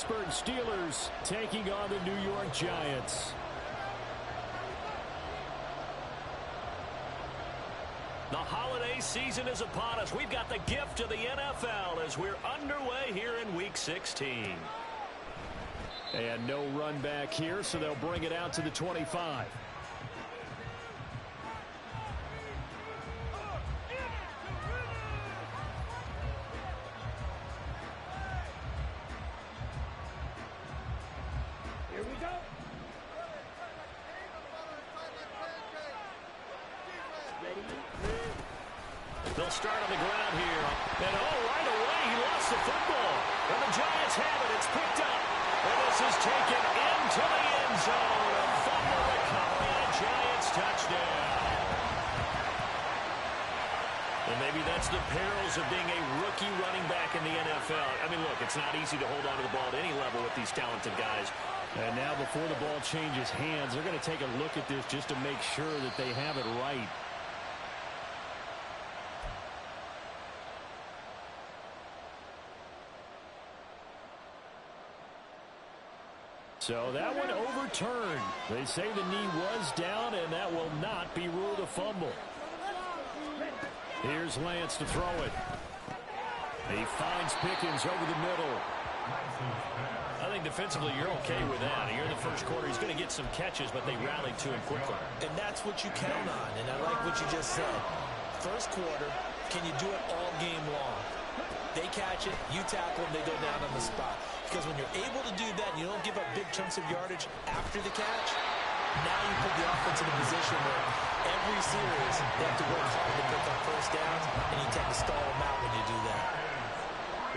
Pittsburgh Steelers taking on the New York Giants. The holiday season is upon us. We've got the gift of the NFL as we're underway here in Week 16. And no run back here, so they'll bring it out to the 25. Here we go. Ready? They'll start on the ground here. And right away, he lost the football. And the Giants have it. It's picked up. And this is taken into the end zone. A fumble recovery and a Giants touchdown. And maybe that's the perils of being a rookie running back in the NFL. I mean, look, it's not easy to hold on to the ball at any level with these talented guys. And now before the ball changes hands, they're going to take a look at this just to make sure that they have it right. So that one overturned. They say the knee was down, and that will not be ruled a fumble. Here's Lance to throw it. He finds Pickens over the middle. I think defensively you're okay with that. Here in the first quarter, he's going to get some catches, but they rallied to him quickly. And that's what you count on, and I like what you just said. First quarter, can you do it all game long? They catch it, you tackle them, they go down on the spot. Because when you're able to do that and you don't give up big chunks of yardage after the catch, now you put the offense in a position where every series they have to work hard to pick up first downs, and you tend to stall them out when you do that.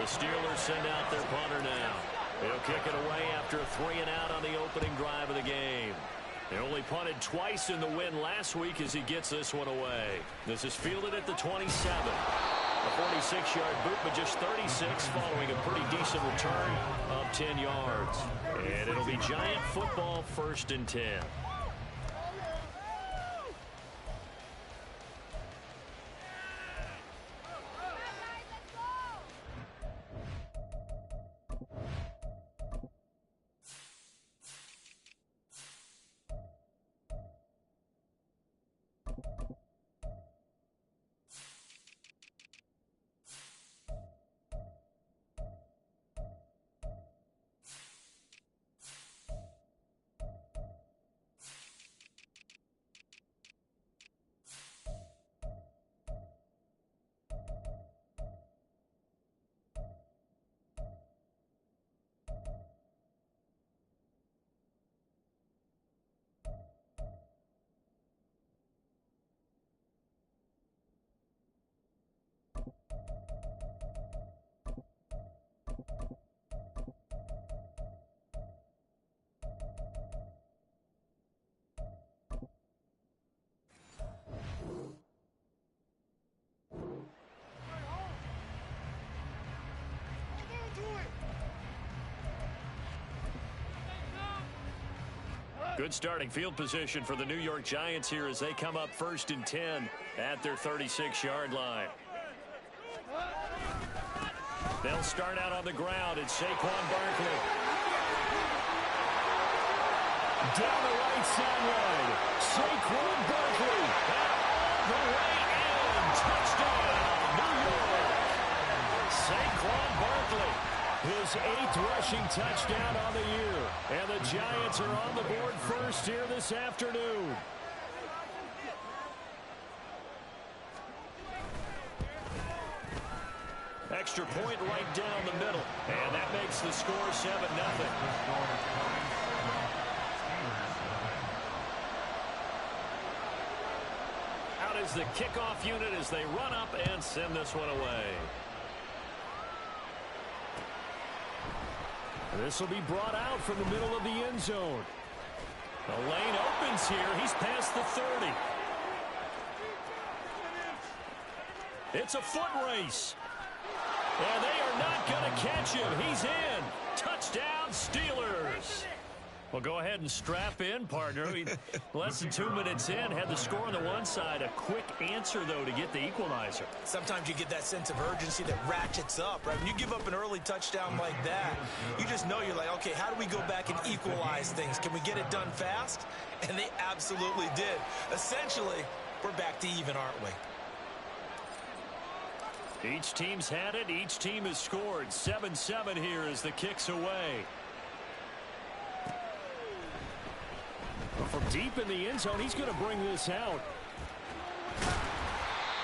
The Steelers send out their punter now. He'll kick it away after a 3-and-out on the opening drive of the game. They only punted twice in the win last week as he gets this one away. This is fielded at the 27. A 46-yard boot, but just 36 following a pretty decent return of 10 yards. And it'll be Giant football, 1st and 10. Good starting field position for the New York Giants here as they come up 1st and 10 at their 36-yard line. They'll start out on the ground. It's Saquon Barkley. Down the right sideline, Saquon Barkley. All the way in. Touchdown, New York. Saquon Barkley. His 8th rushing touchdown on the year. And the Giants are on the board first here this afternoon. Extra point right down the middle. And that makes the score 7-0. Out is the kickoff unit as they run up and send this one away. This will be brought out from the middle of the end zone. The lane opens here. He's past the 30. It's a foot race. And they are not going to catch him. He's in. Touchdown, Steelers. Well, go ahead and strap in, partner. Less than 2 minutes in, had the score on the one side. A quick answer, though, to get the equalizer. Sometimes you get that sense of urgency that ratchets up, right? When you give up an early touchdown like that, you just know you're like, okay, how do we go back and equalize things? Can we get it done fast? And they absolutely did. Essentially, we're back to even, aren't we? Each team's had it. Each team has scored. 7-7 here as the kick's away. From deep in the end zone, he's going to bring this out.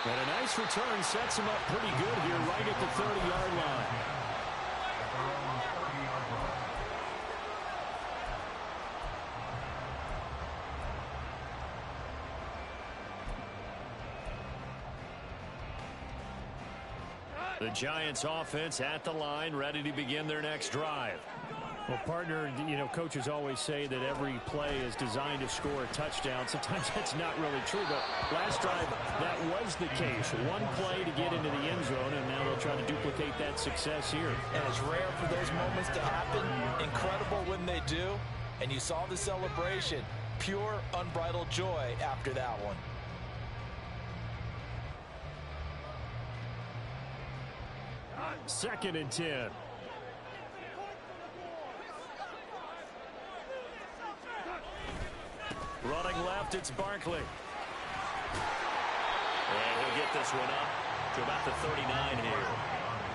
And a nice return sets him up pretty good here right at the 30-yard line. The Giants offense at the line, ready to begin their next drive. Well, partner, you know, coaches always say that every play is designed to score a touchdown. Sometimes that's not really true, but last drive, that was the case. One play to get into the end zone, and now they'll try to duplicate that success here. And it's rare for those moments to happen. Incredible when they do. And you saw the celebration. Pure, unbridled joy after that one. Second and 10. Running left, it's Barkley. And he'll get this one up to about the 39 here.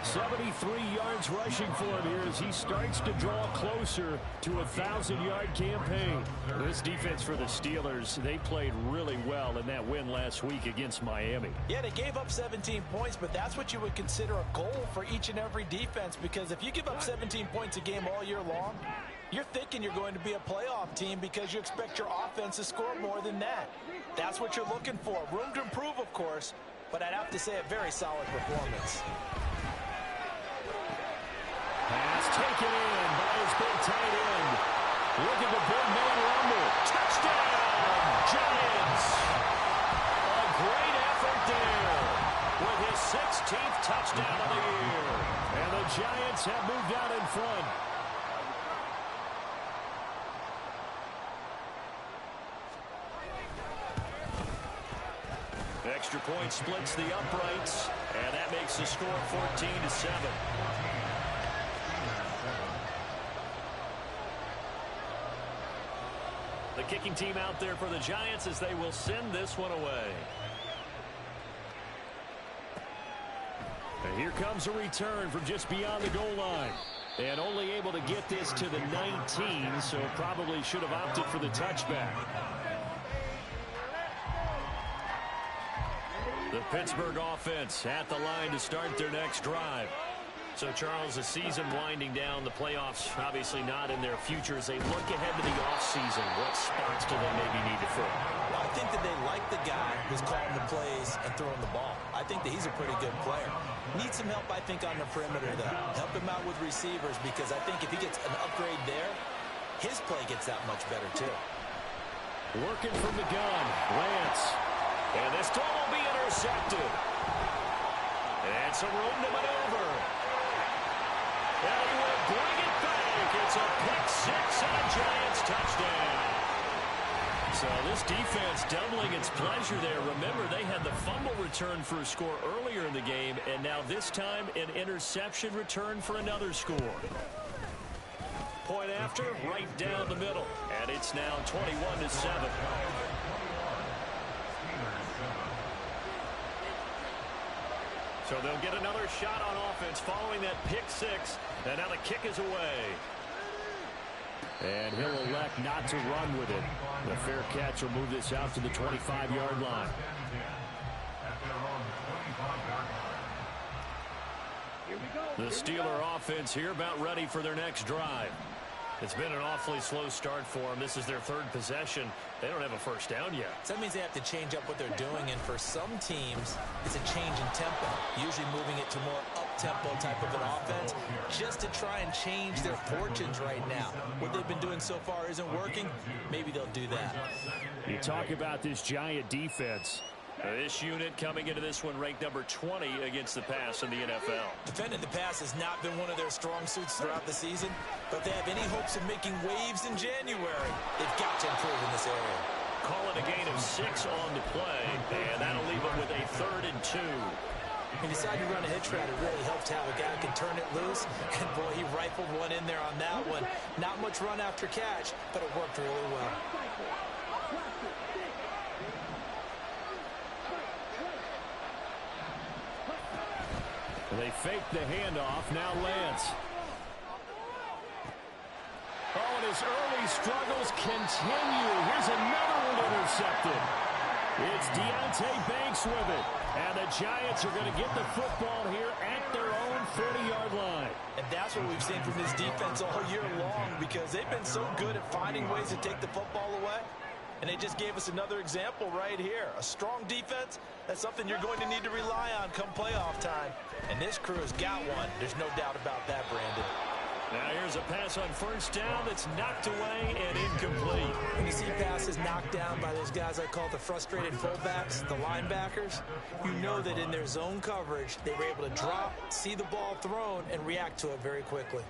73 yards rushing for him here as he starts to draw closer to a 1,000-yard campaign. This defense for the Steelers, they played really well in that win last week against Miami. Yeah, they gave up 17 points, but that's what you would consider a goal for each and every defense, because if you give up 17 points a game all year long, you're thinking you're going to be a playoff team because you expect your offense to score more than that. That's what you're looking for. Room to improve, of course, but I'd have to say a very solid performance. Pass taken in by his big tight end. Look at the big man rumble. Touchdown, Giants. A great effort there with his 16th touchdown of the year. And the Giants have moved out in front. Extra point splits the uprights, and that makes the score 14-7. The kicking team out there for the Giants as they will send this one away. And here comes a return from just beyond the goal line. And only able to get this to the 19, so probably should have opted for the touchback. The Pittsburgh offense at the line to start their next drive. So, Charles, the season winding down, the playoffs obviously not in their future. As they look ahead to the offseason, what spots do they maybe need to fill? Well, I think that they like the guy who's calling the plays and throwing the ball. I think that he's a pretty good player. Needs some help, I think, on the perimeter, though. Help him out with receivers, because I think if he gets an upgrade there, his play gets that much better, too. Working from the gun, Lance. And this throw will be intercepted. And some room to maneuver. And he will bring it back. It's a pick-6 and a Giants touchdown. So this defense doubling its pleasure there. Remember, they had the fumble return for a score earlier in the game, and now this time an interception return for another score. Point after, right down the middle. And it's now 21-7. So they'll get another shot on offense following that pick-6. And now the kick is away. And he'll elect not to run with it. The fair catch will move this out to the 25-yard line. The Steeler offense here about ready for their next drive. It's been an awfully slow start for them. This is their third possession. They don't have a first down yet. So that means they have to change up what they're doing, and for some teams, it's a change in tempo, usually moving it to more up-tempo type of an offense, just to try and change their fortunes right now. What they've been doing so far isn't working. Maybe they'll do that. You talk about this Giant defense. This unit coming into this one ranked number 20 against the pass in the NFL. Defending the pass has not been one of their strong suits throughout the season, but if they have any hopes of making waves in January, they've got to improve in this area. Call it a gain of 6 on the play, and that'll leave them with a 3rd and 2. When you decide to run a hitch route, it really helps to have a guy who can turn it loose. And, boy, he rifled one in there on that one. Not much run after catch, but it worked really well. They fake the handoff. Now Lance. Oh, and his early struggles continue. Here's another one intercepted. It's Deonte Banks with it. And the Giants are going to get the football here at their own 30-yard line. And that's what we've seen from this defense all year long, because they've been so good at finding ways to take the football away. And they just gave us another example right here. A strong defense, that's something you're going to need to rely on come playoff time. And this crew has got one. There's no doubt about that, Brandon. Now here's a pass on 1st down that's knocked away and incomplete. When you see passes knocked down by those guys I call the frustrated fullbacks, the linebackers, you know that in their zone coverage, they were able to drop, see the ball thrown, and react to it very quickly.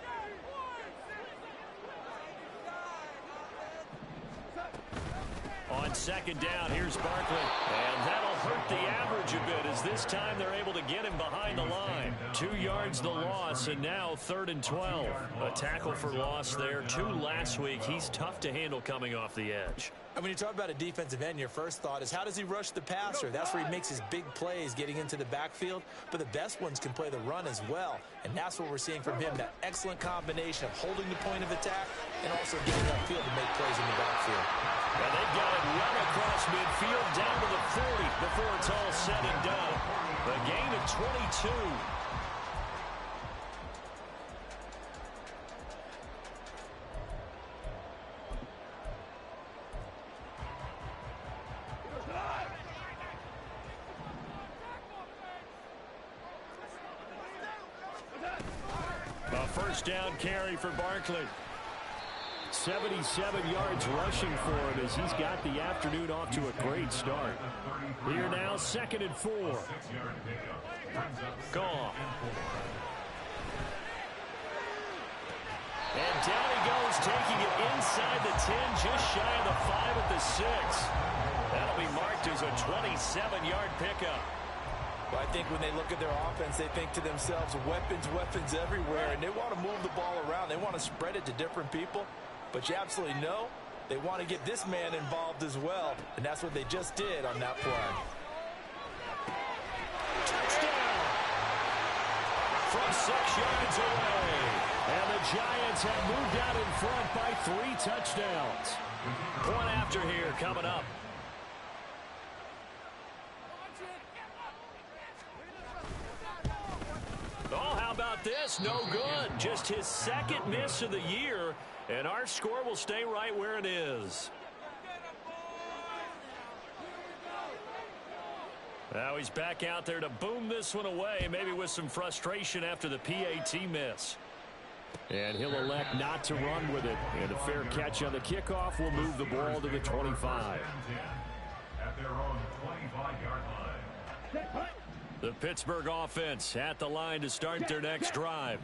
On 2nd down, here's Barkley. And that'll hurt the average a bit, as this time they're able to get him behind the line. 2 yards the loss, and now 3rd and 12. A tackle for loss there. 2 last week. He's tough to handle coming off the edge. And when you talk about a defensive end, your first thought is, how does he rush the passer? That's where he makes his big plays getting into the backfield. But the best ones can play the run as well. And that's what we're seeing from him, that excellent combination of holding the point of attack and also getting upfield to make plays in the backfield. And they've got it run across midfield down to the 40 before it's all said and done. A gain of 22. A 1st down carry for Barkley. 77 yards rushing for him as he's got the afternoon off to a great start. Here now, 2nd and 4. Gone. And down he goes, taking it inside the 10, just shy of the 5 at the 6. That'll be marked as a 27-yard pickup. Well, I think when they look at their offense, they think to themselves, weapons, weapons everywhere, and they want to move the ball around. They want to spread it to different people. But you absolutely know they want to get this man involved as well, and that's what they just did on that play. Touchdown! From 6 yards away. And the Giants have moved out in front by 3 touchdowns. Point after here coming up. Oh, how about this? No good. Just his 2nd miss of the year, and our score will stay right where it is. Now he's back out there to boom this one away, maybe with some frustration after the PAT miss. And he'll elect not to run with it. And a fair catch on the kickoff will move the ball to the 25. At their own 25-yard line. The Pittsburgh offense at the line to start their next drive.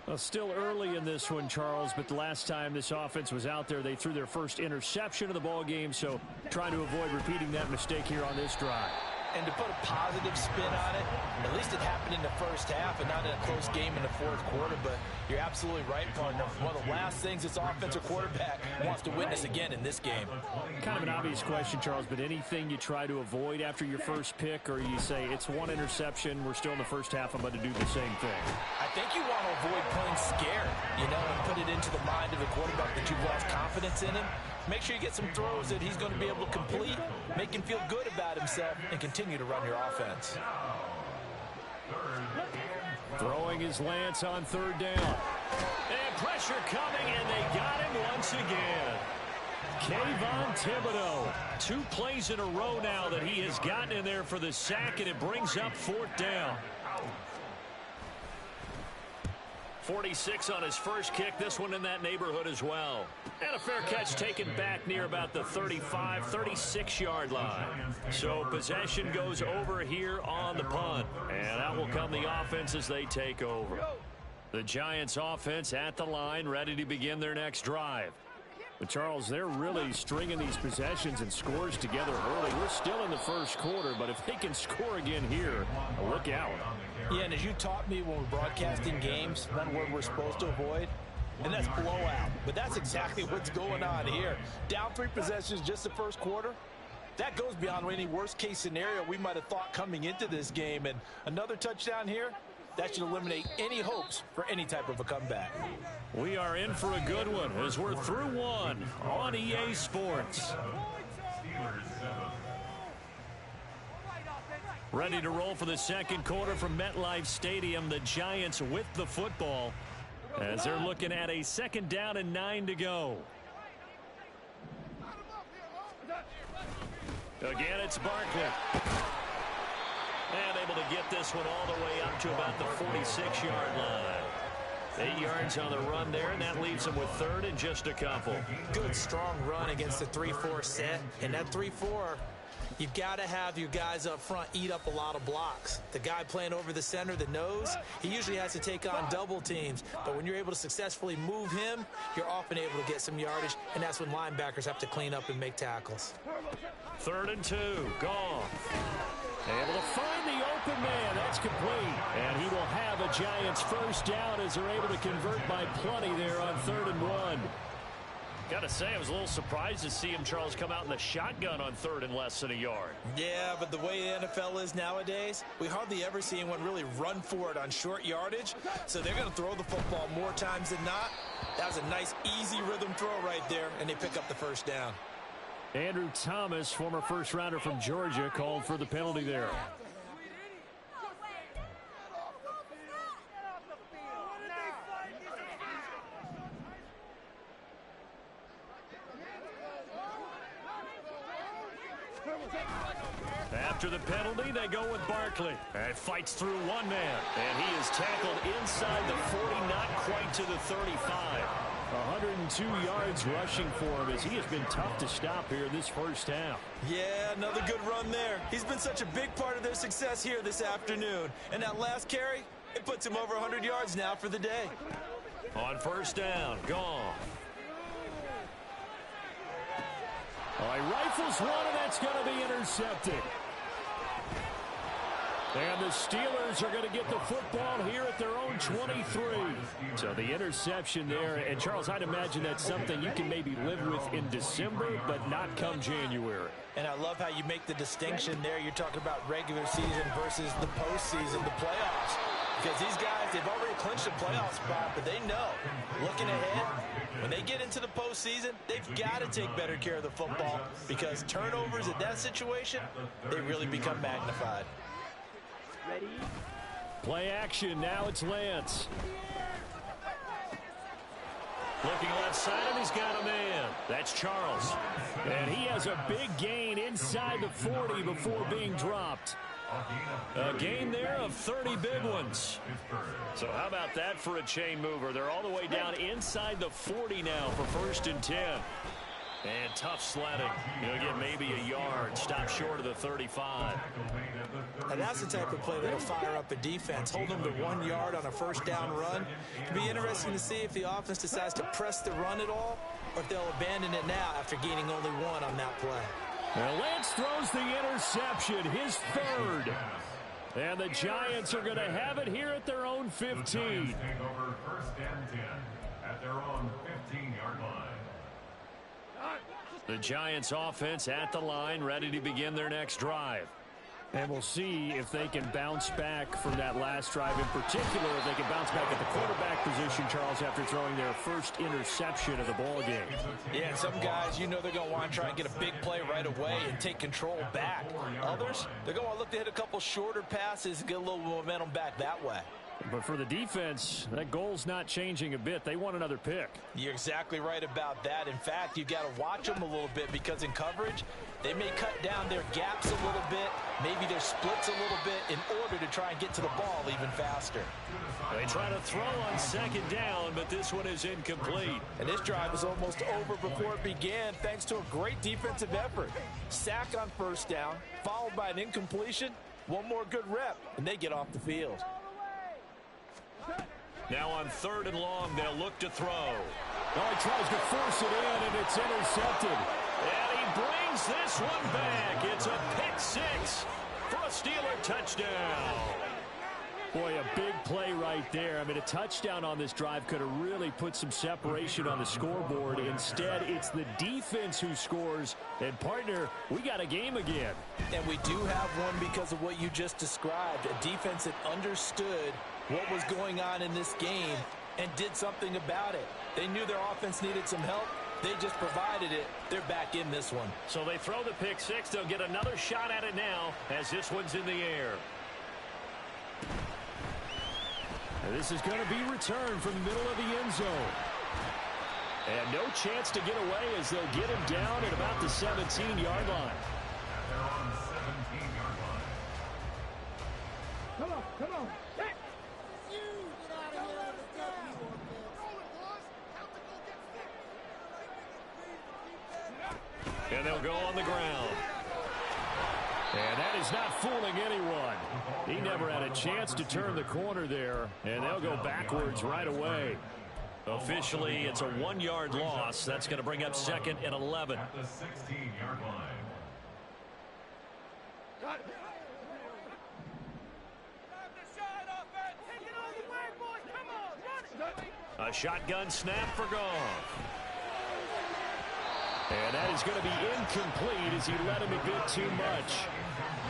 Well, still early in this one, Charles, but the last time this offense was out there, they threw their first interception of the ball game, so trying to avoid repeating that mistake here on this drive. And to put a positive spin on it, at least it happened in the first half and not in a close game in the 4th quarter. But you're absolutely right, partner. One of the last things this offensive quarterback wants to witness again in this game. Kind of an obvious question, Charles, but anything you try to avoid after your first pick, or you say it's 1 interception, we're still in the first half, I'm going to do the same thing? I think you want to avoid playing scared, and put it into the mind of the quarterback that you've lost confidence in him. Make sure you get some throws that he's going to be able to complete, make him feel good about himself, and continue to run your offense. Throwing his Lance on 3rd down. And pressure coming, and they got him once again. Kayvon Thibodeaux. 2 plays in a row now that he has gotten in there for the sack, and it brings up 4th down. 46 on his first kick. This one in that neighborhood as well. And a fair catch taken back near about the 35, 36-yard line. So possession goes over here on the punt. And out will come the offense as they take over. The Giants offense at the line, ready to begin their next drive. But, Charles, they're really stringing these possessions and scores together early. We're still in the first quarter, but if they can score again here, look out. Yeah, and as you taught me when we're broadcasting games, one word we're supposed to avoid, and that's blowout. But that's exactly what's going on here. Down 3 possessions just the first quarter. That goes beyond any worst-case scenario we might have thought coming into this game. And another touchdown here, that should eliminate any hopes for any type of a comeback. We are in for a good one as we're through one on EA Sports. Ready to roll for the second quarter from MetLife Stadium. The Giants with the football as they're looking at a 2nd down and 9 to go. Again, it's Barkley. And able to get this one all the way up to about the 46-yard line. 8 yards on the run there, and that leaves them with 3rd and just a couple. Good, strong run against the 3-4 set. And that 3-4, you've got to have your guys up front eat up a lot of blocks. The guy playing over the center, the nose, he usually has to take on double teams. But when you're able to successfully move him, you're often able to get some yardage, and that's when linebackers have to clean up and make tackles. 3rd and 2, gone. Able to find the open man. That's complete. And he will have a Giants first down as they're able to convert by plenty there on 3rd and 1. Got to say, I was a little surprised to see him, Charles, come out in the shotgun on 3rd and less than a yard. Yeah, but the way the NFL is nowadays, we hardly ever see anyone really run for it on short yardage. So they're going to throw the football more times than not. That was a nice, easy rhythm throw right there, and they pick up the first down. Andrew Thomas, former first-rounder from Georgia, called for the penalty there. After the penalty, they go with Barkley. And fights through one man. And he is tackled inside the 40, not quite to the 35. 102 yards rushing for him as he has been tough to stop here this first half. Yeah, another good run there. He's been such a big part of their success here this afternoon. And that last carry, it puts him over 100 yards now for the day. On first down, gone. All right, rifles one, and that's going to be intercepted. And the Steelers are going to get the football here at their own 23. So the interception there. And, Charles, I'd imagine that's something you can maybe live with in December, but not come January. And I love how you make the distinction there. You're talking about regular season versus the postseason, the playoffs. Because these guys, they've already clinched a playoff spot, but they know, looking ahead, when they get into the postseason, they've got to take better care of the football because turnovers at that situation, they really become magnified. Ready? Play action. Now it's Lance. Looking left side, and he's got a man. That's Charles. And he has a big gain inside the 40 before being dropped. A gain there of 30 big ones. So how about that for a chain mover? They're all the way down inside the 40 now for 1st and 10. And tough sledding. He'll get maybe a yard. Stop short of the 35. And that's the type of play that'll fire up a defense. Hold them to 1 yard on a first down run. It'll be interesting to see if the offense decides to press the run at all or if they'll abandon it now after gaining only 1 on that play. Well, Lance throws the interception, his 3rd. And the Giants are going to have it here at their own 15. Take over 1st and 10 at their own 15-yard line. The Giants offense at the line, ready to begin their next drive. And we'll see if they can bounce back from that last drive. In particular, if they can bounce back at the quarterback position, Charles, after throwing their first interception of the ball game. Yeah, some guys, you know they're going to want to try and get a big play right away and take control back. Others, they're going to look to hit a couple shorter passes and get a little momentum back that way. But for the defense, that goal's not changing a bit. They want another pick. You're exactly right about that. In fact, you've got to watch them a little bit because in coverage, they may cut down their gaps a little bit, maybe their splits a little bit in order to try and get to the ball even faster. They try to throw on second down, but this one is incomplete. And this drive is almost over before it began thanks to a great defensive effort. Sack on first down, followed by an incompletion, one more good rep, and they get off the field. Now on 3rd and long, they'll look to throw. Oh, he tries to force it in, and it's intercepted. And he brings this one back. It's a pick six for a Steeler touchdown. Boy, a big play right there. I mean, a touchdown on this drive could have really put some separation on the scoreboard. Instead, it's the defense who scores. And, partner, we got a game again. And we do have one because of what you just described. A defense that understood what was going on in this game and did something about it. They knew their offense needed some help. They just provided it. They're back in this one. So they throw the pick six. They'll get another shot at it now as this one's in the air. And this is going to be returned from the middle of the end zone. And no chance to get away as they'll get him down at about the 17-yard line. They're on the 17-yard line. Come on, come on. And they'll go on the ground. And that is not fooling anyone. He never had a chance to turn the corner there, and they'll go backwards right away. Officially, it's a 1-yard loss. That's going to bring up 2nd and 11. At the 16-yard line. A shotgun snap for Goff. And that is going to be incomplete as he let him a bit too much.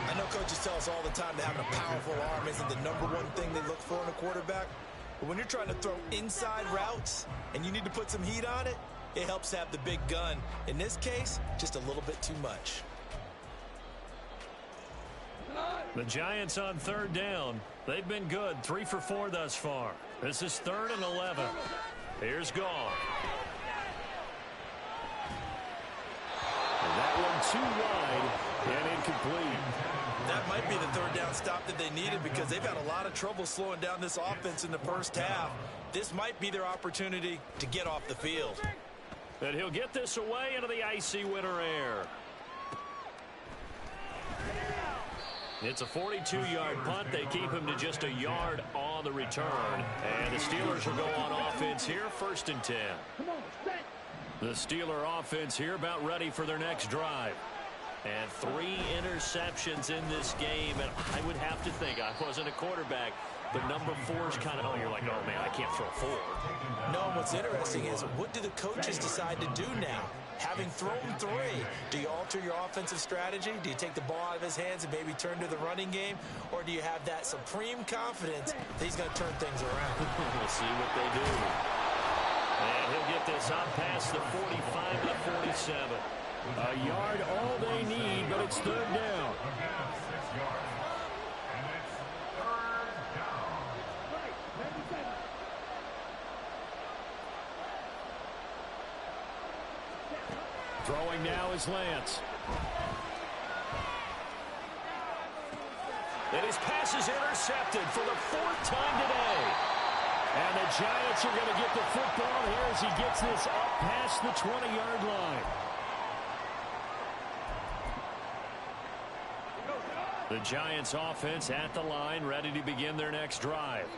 I know coaches tell us all the time that having a powerful arm isn't the #1 thing they look for in a quarterback. But when you're trying to throw inside routes and you need to put some heat on it, it helps have the big gun. In this case, just a little bit too much. The Giants on 3rd down. They've been good, 3 for 4 thus far. This is 3rd and 11. Here's Goff. And that one too wide and incomplete. That might be the 3rd down stop that they needed because they've had a lot of trouble slowing down this offense in the first half. This might be their opportunity to get off the field. And he'll get this away into the icy winter air. It's a 42-yard punt. They keep him to just a yard on the return. And the Steelers will go on offense here, 1st and 10. The Steeler offense here about ready for their next drive. And 3 interceptions in this game. And I would have to think, I wasn't a quarterback, but number 4 is kind of, oh, you're like, oh, man, I can't throw 4. No, and what's interesting is what do the coaches decide to do now? Having thrown 3, do you alter your offensive strategy? Do you take the ball out of his hands and maybe turn to the running game? Or do you have that supreme confidence that he's going to turn things around? We'll see what they do. And he'll get this up past the 45 to the 47. A yard all they need, but it's 3rd down. Again, 6 yards. And it's 3rd down. Throwing now is Lance. And his pass is intercepted for the 4th time today. And the Giants are going to get the football here as he gets this up past the 20-yard line. The Giants offense at the line, ready to begin their next drive.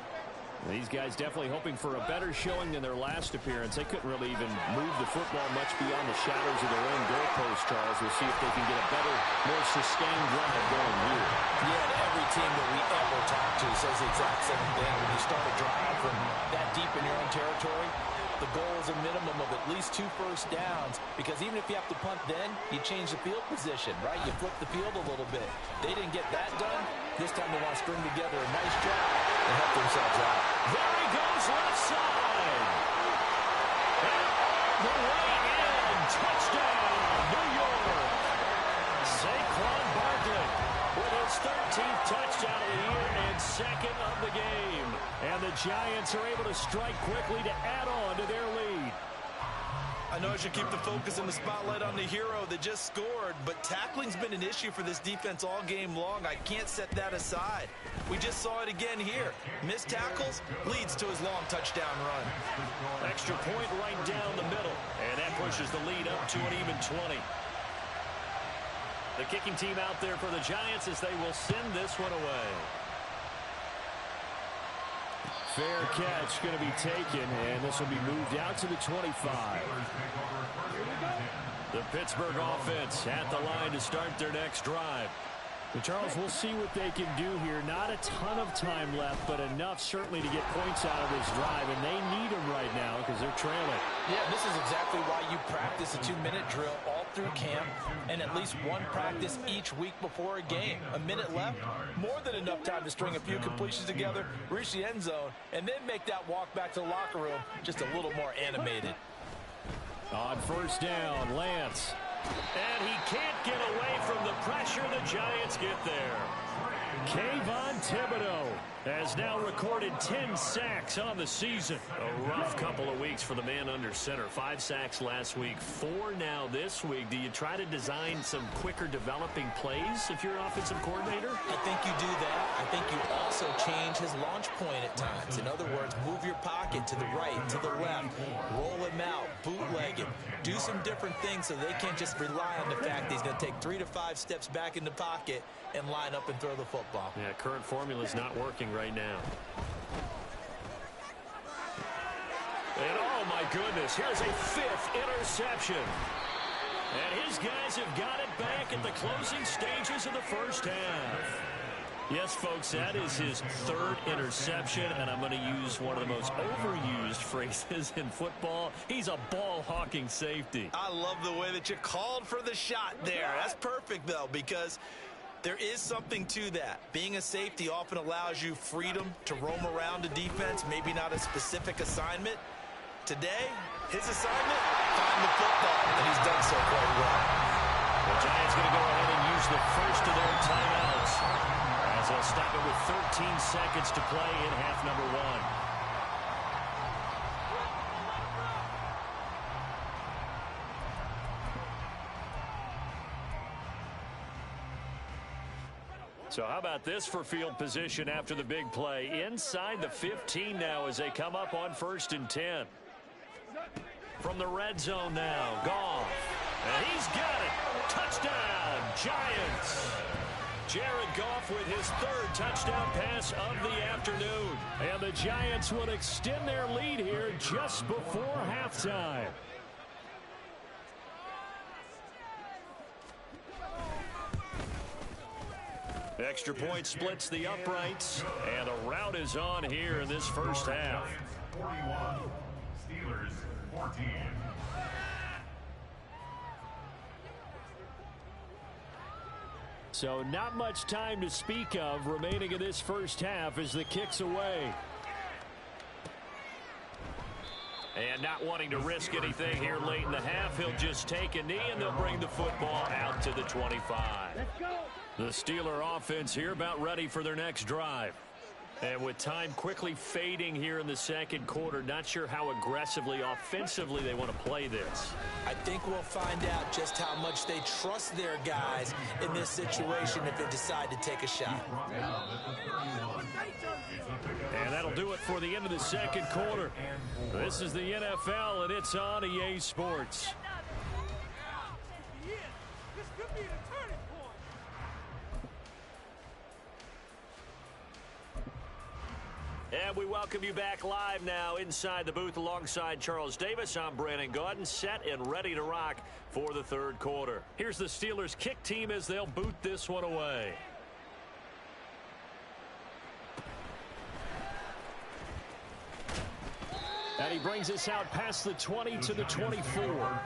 These guys definitely hoping for a better showing than their last appearance. They couldn't really even move the football much beyond the shadows of their own goalpost, Charles. We'll see if they can get a better, more sustained drive going here. Yeah, and every team that we ever talk to says the exact same thing. When you start a drive from that deep in your own territory, the goal is a minimum of at least 2 first downs, because even if you have to punt then, you change the field position, right? You flip the field a little bit. They didn't get that done. This time they want to string together a nice drive and help themselves out. There he goes left side. And the way in. Touchdown, New York. Saquon Barkley with his 13th touchdown of the year and 2nd of the game. Giants are able to strike quickly to add on to their lead. I know I should keep the focus and the spotlight on the hero that just scored, but tackling's been an issue for this defense all game long. I can't set that aside. We just saw it again here. Missed tackles leads to his long touchdown run. Extra point right down the middle, and that pushes the lead up to an even 20. The kicking team out there for the Giants as they will send this one away. Fair catch going to be taken, and this will be moved out to the 25. The Pittsburgh offense at the line to start their next drive. And Charles, we'll see what they can do here. Not a ton of time left, but enough certainly to get points out of this drive, and they need them right now because they're trailing. Yeah, this is exactly why you practice a 2-minute drill all through camp and at least one practice each week before a game. A minute left, more than enough time to string a few completions together, reach the end zone, and then make that walk back to the locker room just a little more animated. On first down, Lance. And he can't get away from the pressure. The Giants get there. Kayvon Thibodeau has now recorded 10 sacks on the season. A rough couple of weeks for the man under center. 5 sacks last week, 4 now this week. Do you try to design some quicker developing plays if you're an offensive coordinator? I think you do that. I think you also change his launch point at times. In other words, move your pocket to the right, to the left, roll him out, bootleg him. Do some different things so they can't just rely on the fact that he's going to take 3 to 5 steps back in the pocket and line up and throw the football. Yeah, current formula is not working right now. And oh my goodness, here's a 5th interception. And his guys have got it back at the closing stages of the first half. Yes, folks, that is his 3rd interception, and I'm going to use one of the most overused phrases in football. He's a ball-hawking safety. I love the way that you called for the shot there. That's perfect, though, because there is something to that. Being a safety often allows you freedom to roam around a defense, maybe not a specific assignment. Today, his assignment, find the football, and he's done so quite well. The Giants going to go ahead and use the first of their timeouts as they'll stop it with 13 seconds to play in half number 1. So how about this for field position after the big play? Inside the 15 now as they come up on 1st and 10. From the red zone now, Goff. And he's got it. Touchdown, Giants. Jared Goff with his 3rd touchdown pass of the afternoon. And the Giants will extend their lead here just before halftime. Extra point splits the uprights, and a rout is on here in this first half. 41, Steelers 14. So not much time to speak of remaining in this first half as the kick's away. And not wanting to risk anything here late in the half, he'll just take a knee and they'll bring the football out to the 25. Let's go. The Steeler offense here about ready for their next drive. And with time quickly fading here in the second quarter, not sure how aggressively, offensively they want to play this. I think we'll find out just how much they trust their guys in this situation if they decide to take a shot. And that'll do it for the end of the second quarter. This is the NFL, and it's on EA Sports. And we welcome you back live now inside the booth alongside Charles Davis. I'm Brandon Gaudin, set and ready to rock for the third quarter. Here's the Steelers kick team as they'll boot this one away. And he brings us out past the 20 to the 24.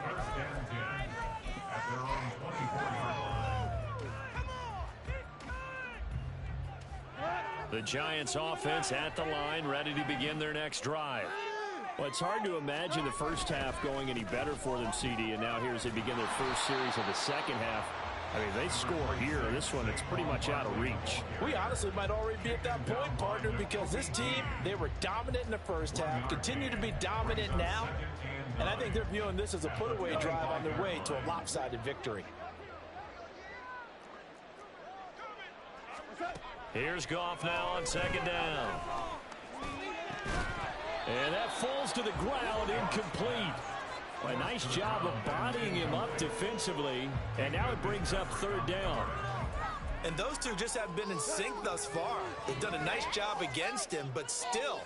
The Giants offense at the line, ready to begin their next drive. Well, it's hard to imagine the first half going any better for them, CD, and now here as they begin their first series of the second half. I mean, they score here. This one, it's pretty much out of reach. We honestly might already be at that point, partner, because this team, they were dominant in the first half, continue to be dominant now, and I think they're viewing this as a put-away drive on their way to a lopsided victory. Here's Goff now on second down. And that falls to the ground, incomplete. A nice job of bodying him up defensively, and now it brings up third down. And those two just have been in sync thus far. They've done a nice job against him, but still,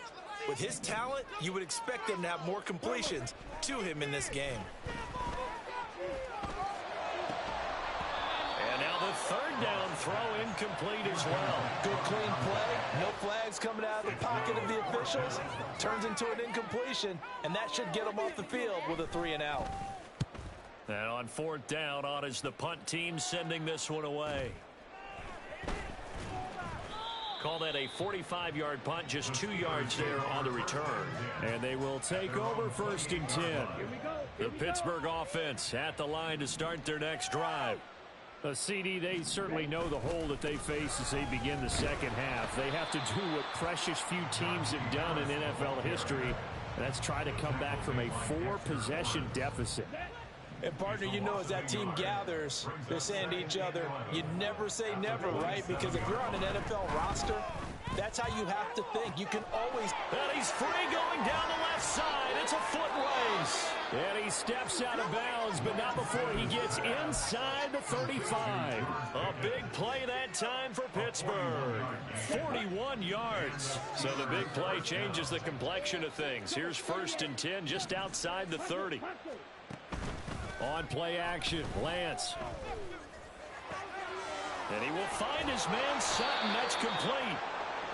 with his talent, you would expect them to have more completions to him in this game. And now the third down throw incomplete as well. Good clean play. No flags coming out of the pocket of the officials. Turns into an incompletion, and that should get them off the field with a 3-and-out. And on fourth down, on is the punt team sending this one away. Call that a 45-yard punt, just 2 yards there on the return. And they will take over first and 10. The Pittsburgh offense at the line to start their next drive. CD, they certainly know the hole that they face as they begin the second half. They have to do what precious few teams have done in NFL history, and that's try to come back from a 4-possession deficit. And, partner, you know, as that team gathers, they're saying to each other, you never say never, right? Because if you're on an NFL roster, that's how you have to think. You can always... And he's free going down the left side. It's a foot race. And he steps out of bounds, but not before he gets inside the 35. A big play that time for Pittsburgh. 41 yards. So the big play changes the complexion of things. Here's first and 10 just outside the 30. On play action, Lance. And he will find his man Sutton. That's complete.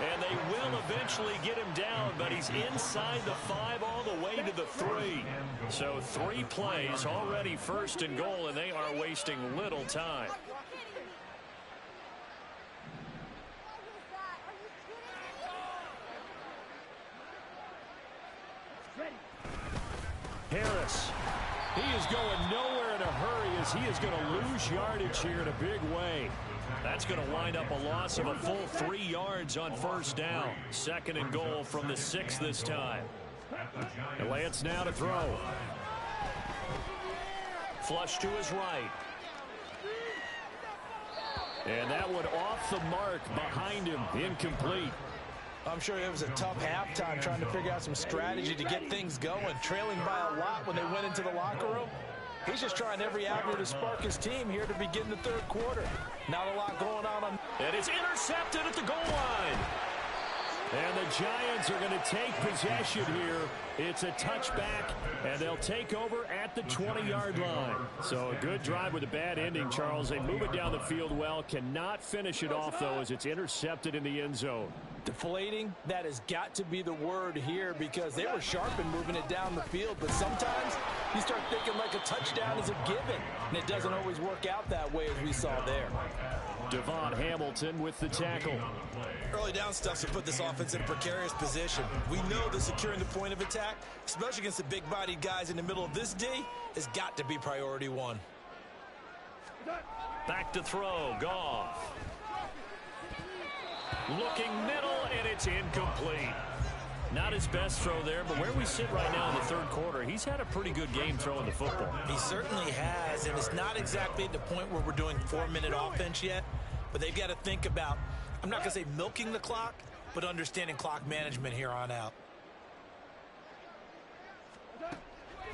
And they will eventually get him down, but he's inside the 5 all the way to the 3. So 3 plays, already first and goal, and they are wasting little time. Harris. He is going nowhere in a hurry as he is going to lose yardage here in a big way. That's going to wind up a loss of a full 3 yards on first down. Second and goal from the 6 this time. And Lance now to throw. Flush to his right. And that one off the mark behind him. Incomplete. I'm sure it was a tough halftime trying to figure out some strategy to get things going. Trailing by a lot when they went into the locker room. He's just trying every avenue to spark his team here to begin the third quarter. Not a lot going on. And it's intercepted at the goal line. And the Giants are going to take possession here. It's a touchback, and they'll take over at the 20-yard line. So a good drive with a bad ending, Charles. They move it down the field well. Cannot finish it off, though, as it's intercepted in the end zone. Deflating, that has got to be the word here because they were sharp in moving it down the field. But sometimes you start thinking like a touchdown is a given, and it doesn't always work out that way as we saw there. Devon Hamilton with the tackle. Early down stuff to put this offense in a precarious position. We know that securing the point of attack, especially against the big-bodied guys in the middle of this D, has got to be priority one. Back to throw, Goff. Looking middle, and it's incomplete. Not his best throw there, but where we sit right now in the third quarter, he's had a pretty good game throwing the football. He certainly has, and it's not exactly at the point where we're doing 4-minute offense yet, but they've got to think about, I'm not going to say milking the clock, but understanding clock management here on out.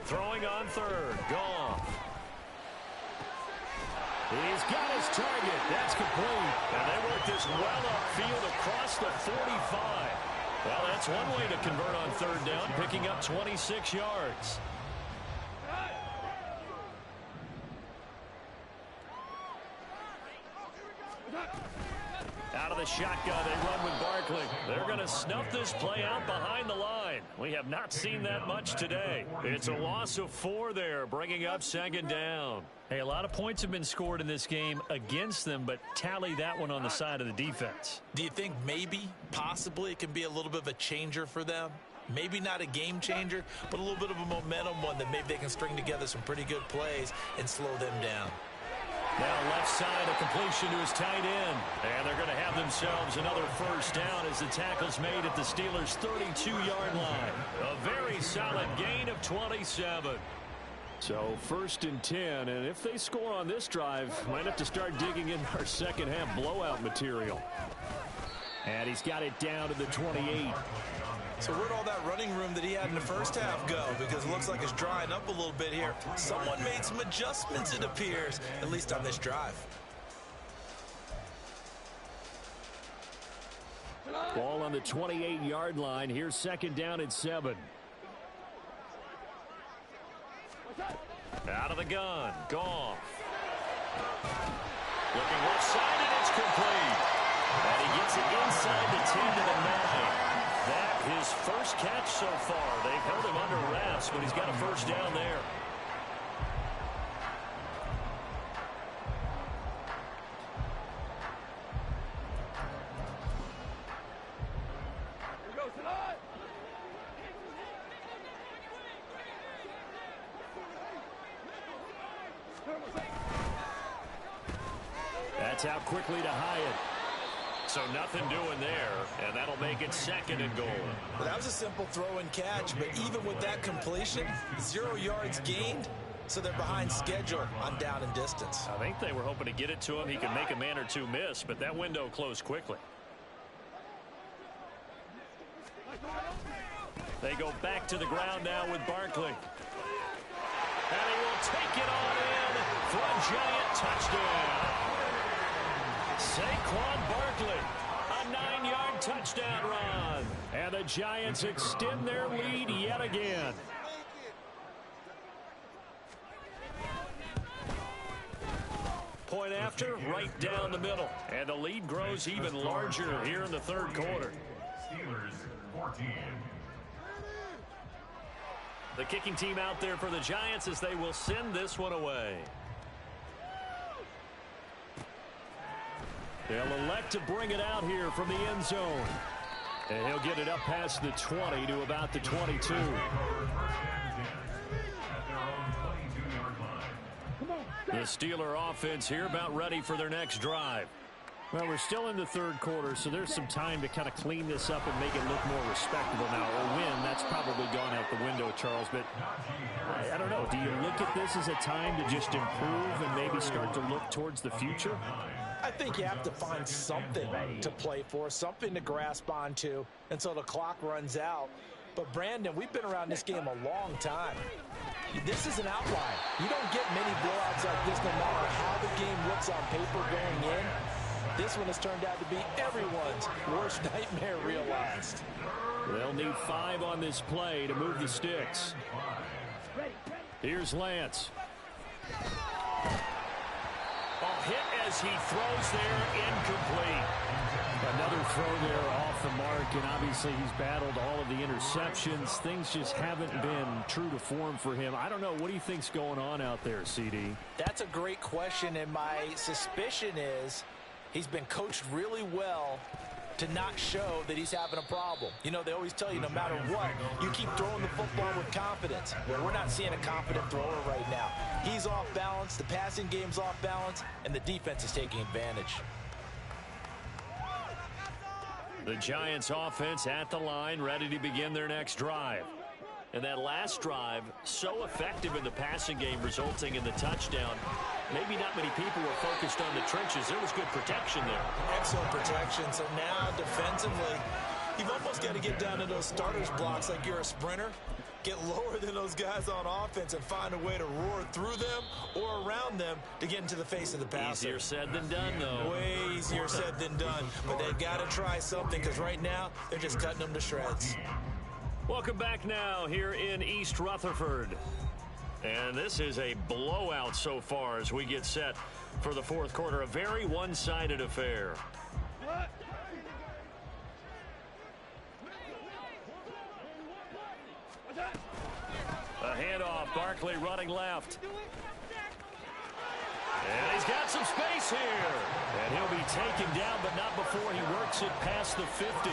Throwing on third, Goff. He's got his target. That's complete. And they work this well upfield across the 45. Well, that's one way to convert on third down, picking up 26 yards. Out of the shotgun, they run with Barkley. They're going to snuff this play out behind the line. We have not seen that much today. It's a loss of 4 there, bringing up second down. Hey, a lot of points have been scored in this game against them, but tally that one on the side of the defense. Do you think maybe, possibly, it can be a little bit of a changer for them? Maybe not a game changer, but a little bit of a momentum one that maybe they can string together some pretty good plays and slow them down. Now left side, a completion to his tight end. And they're going to have themselves another first down as the tackle's made at the Steelers' 32-yard line. A very solid gain of 27. So 1st and 10, and if they score on this drive, might have to start digging in our second half blowout material. And he's got it down to the 28. So where'd all that running room that he had in the first half go? Because it looks like it's drying up a little bit here. Someone made some adjustments, it appears, at least on this drive. Ball on the 28-yard line. Here's 2nd down and 7. Out of the gun, Goff. Looking left side, and it's complete. And he gets it inside the 10 to the 9. That his first catch so far. They've held him under wraps, but he's got a first down there. That's out quickly to Hyatt. So nothing doing there, and that'll make it 2nd and goal. Well, that was a simple throw and catch, but even with that completion, 0 yards gained, so they're behind schedule on down and distance. I think they were hoping to get it to him. He could make a man or two miss, but that window closed quickly. They go back to the ground now with Barkley. And he will take it on in for a giant touchdown. Saquon Barkley, a 9-yard touchdown run. And the Giants extend their lead yet again. Point after, right down the middle. And the lead grows even larger here in the 3rd quarter. Steelers 14. The kicking team out there for the Giants as they will send this one away. They'll elect to bring it out here from the end zone. And he'll get it up past the 20 to about the 22. The Steeler offense here about ready for their next drive. Well, we're still in the 3rd quarter, so there's some time to kind of clean this up and make it look more respectable now. A win, that's probably gone out the window, Charles, but I don't know. Do you look at this as a time to just improve and maybe start to look towards the future? I think you have to find something to play for, something to grasp onto until the clock runs out. But, Brandon, we've been around this game a long time. This is an outlier. You don't get many blowouts like this no matter how the game looks on paper going in. This one has turned out to be everyone's worst nightmare realized. They'll need 5 on this play to move the sticks. Here's Lance. Hit as he throws there, incomplete. Another throw there off the mark, and obviously he's battled all of the interceptions. Things just haven't been true to form for him. I don't know. What do you think's going on out there, CD? That's a great question, and my suspicion is he's been coached really well to not show that he's having a problem. You know, they always tell you no matter what, you keep throwing the football with confidence. Well, we're not seeing a confident thrower right now. He's off balance, the passing game's off balance, and the defense is taking advantage. The Giants offense at the line, ready to begin their next drive. And that last drive, so effective in the passing game, resulting in the touchdown. Maybe not many people were focused on the trenches. There was good protection there. Excellent protection. So now defensively, you've almost got to get down to those starters blocks like you're a sprinter. Get lower than those guys on offense and find a way to roar through them or around them to get into the face of the passer. Easier said than done, though. Way easier said than done. But they've got to try something because right now they're just cutting them to shreds. Welcome back now here in East Rutherford. And this is a blowout so far as we get set for the 4th quarter. A very one-sided affair. A handoff, Barkley running left. And he's got some space here. And he'll be taken down, but not before he works it past the 50.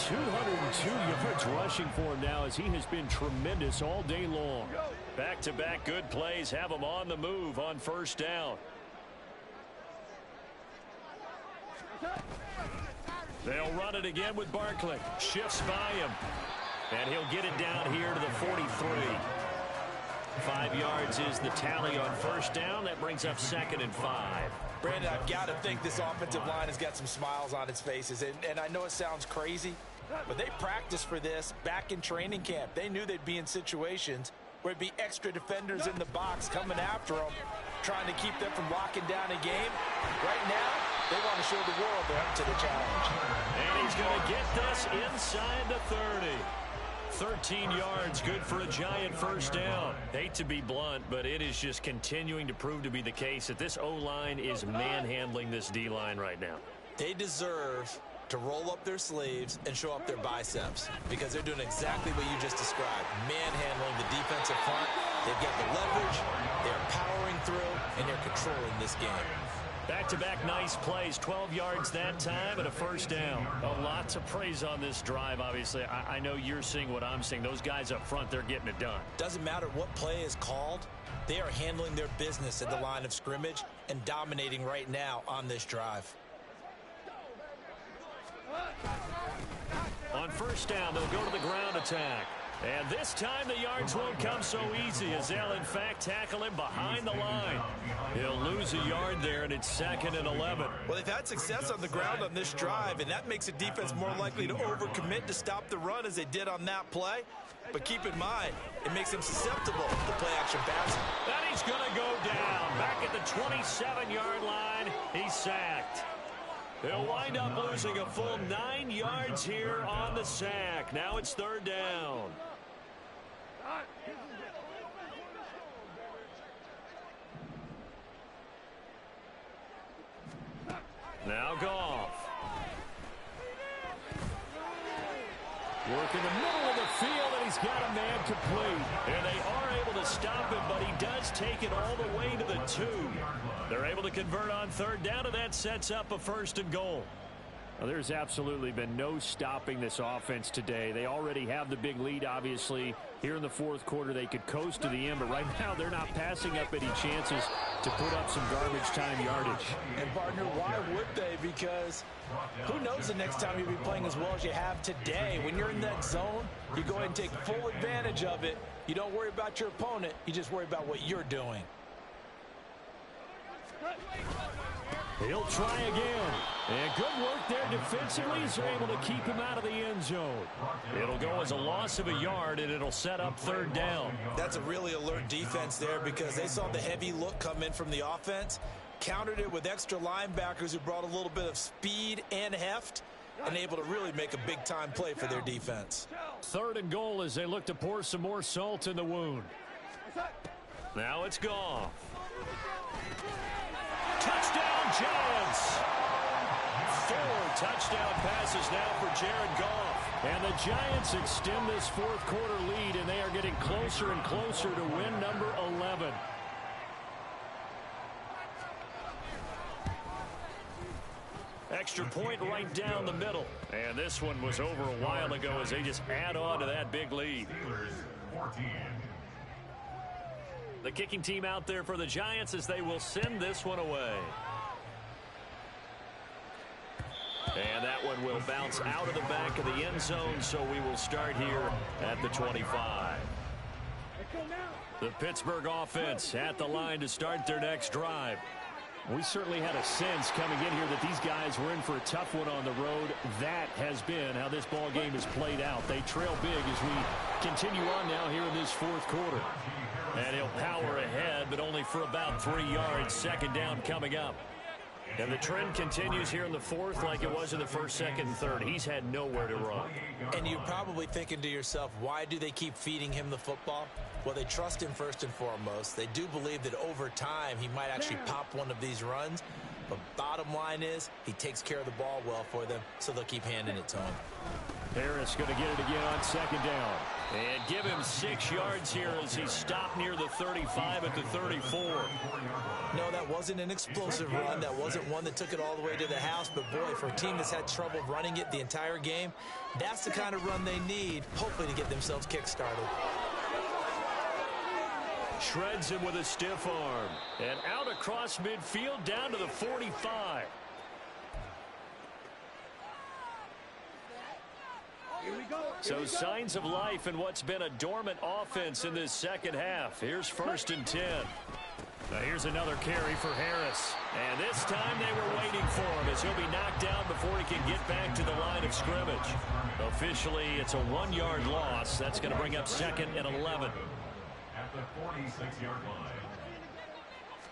202 yards rushing for him now as he has been tremendous all day long. Back-to-back good plays have him on the move on 1st down. They'll run it again with Barkley. Shifts by him. And he'll get it down here to the 43. 5 yards is the tally on first down. That brings up 2nd and 5. Brandon, I've got to think this offensive line has got some smiles on its faces. And I know it sounds crazy, but they practiced for this back in training camp. They knew they'd be in situations where it'd be extra defenders in the box coming after them, trying to keep them from locking down a game. Right now, they want to show the world they're up to the challenge. And he's going to get this inside the 30. 13 yards, good for a Giant first down. Hate to be blunt, but it is just continuing to prove to be the case that this O-line is manhandling this D-line right now. They deserve to roll up their sleeves and show up their biceps because they're doing exactly what you just described, manhandling the defensive front. They've got the leverage, they're powering through, and they're controlling this game. Back-to-back nice plays, 12 yards that time and a first down. A lot to praise on this drive, obviously. I know you're seeing what I'm seeing. Those guys up front, they're getting it done. Doesn't matter what play is called. They are handling their business at the line of scrimmage and dominating right now on this drive. On first down, they'll go to the ground attack. And this time the yards won't come so easy as they'll, in fact, tackle him behind the line. He'll lose a yard there, and it's 2nd and 11. Well, they've had success on the ground on this drive, and that makes a defense more likely to overcommit to stop the run as they did on that play. But keep in mind, it makes them susceptible to play-action passing. And he's going to go down. Back at the 27-yard line, he's sacked. They'll wind up losing a full 9 yards here on the sack. Now it's 3rd down. Now Goff. Work in the middle of the field, and he's got a man complete. And they are able to stop him, but he does take it all the way to the 2. They're able to convert on 3rd down, and that sets up a 1st and goal. Well, there's absolutely been no stopping this offense today. They already have the big lead, obviously. Here in the 4th quarter, they could coast to the end, but right now they're not passing up any chances to put up some garbage time yardage. And, partner, why would they? Because who knows the next time you'll be playing as well as you have today. When you're in that zone, you go ahead and take full advantage of it. You don't worry about your opponent. You just worry about what you're doing. He'll try again. And good work there defensively as they're able to keep him out of the end zone. It'll go as a loss of a yard, and it'll set up 3rd down. That's a really alert defense there because they saw the heavy look come in from the offense, countered it with extra linebackers who brought a little bit of speed and heft, and able to really make a big-time play for their defense. 3rd and goal as they look to pour some more salt in the wound. Now it's Goff. Touchdown, Giants! 4 touchdown passes now for Jared Goff. And the Giants extend this 4th quarter lead, and they are getting closer and closer to win number 11. Extra point right down the middle. And this one was over a while ago as they just add on to that big lead. The kicking team out there for the Giants as they will send this one away. And that one will bounce out of the back of the end zone, so we will start here at the 25. The Pittsburgh offense at the line to start their next drive. We certainly had a sense coming in here that these guys were in for a tough one on the road. That has been how this ball game is played out. They trail big as we continue on now here in this 4th quarter. And he'll power ahead, but only for about 3 yards. 2nd down coming up. And the trend continues here in the 4th like it was in the 1st, 2nd, and 3rd. He's had nowhere to run. And you're probably thinking to yourself, why do they keep feeding him the football? Well, they trust him first and foremost. They do believe that over time he might actually pop one of these runs. But bottom line is he takes care of the ball well for them, so they'll keep handing it to him. Harris going to get it again on 2nd down. And give him 6 yards here as he stopped near the 35 at the 34. No, that wasn't an explosive run. That wasn't one that took it all the way to the house. But, boy, for a team that's had trouble running it the entire game, that's the kind of run they need, hopefully, to get themselves kick-started. Shreds him with a stiff arm. And out across midfield down to the 45. So signs of life in what's been a dormant offense in this second half. Here's 1st and 10. Now here's another carry for Harris. And this time they were waiting for him as he'll be knocked down before he can get back to the line of scrimmage. Officially, it's a 1-yard loss. That's going to bring up 2nd and 11. At the 46-yard line.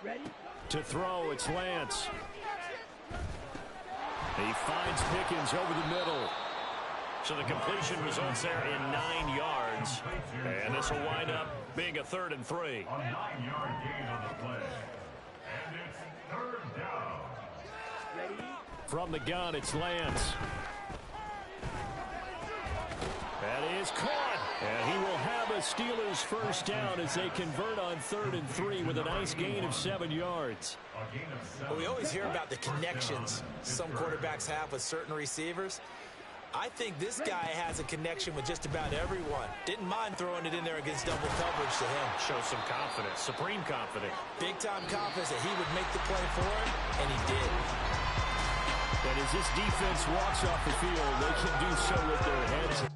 Ready? To throw, it's Lance. He finds Pickens over the middle. So the completion results there in 9 yards. And this will wind up being a 3rd and 3. A 9-yard gain on the play. And it's 3rd down. Ready? From the gun, it's Lance. That is caught. And he will have a Steelers first down as they convert on 3rd and 3 with a nice gain of 7 yards. A gain of 7. Well, we always hear about the connections some quarterbacks have with certain receivers. I think this guy has a connection with just about everyone. Didn't mind throwing it in there against double coverage to him. Shows some confidence, supreme confidence. Big-time confidence that he would make the play for him, and he did. And as this defense walks off the field, they can do so with their heads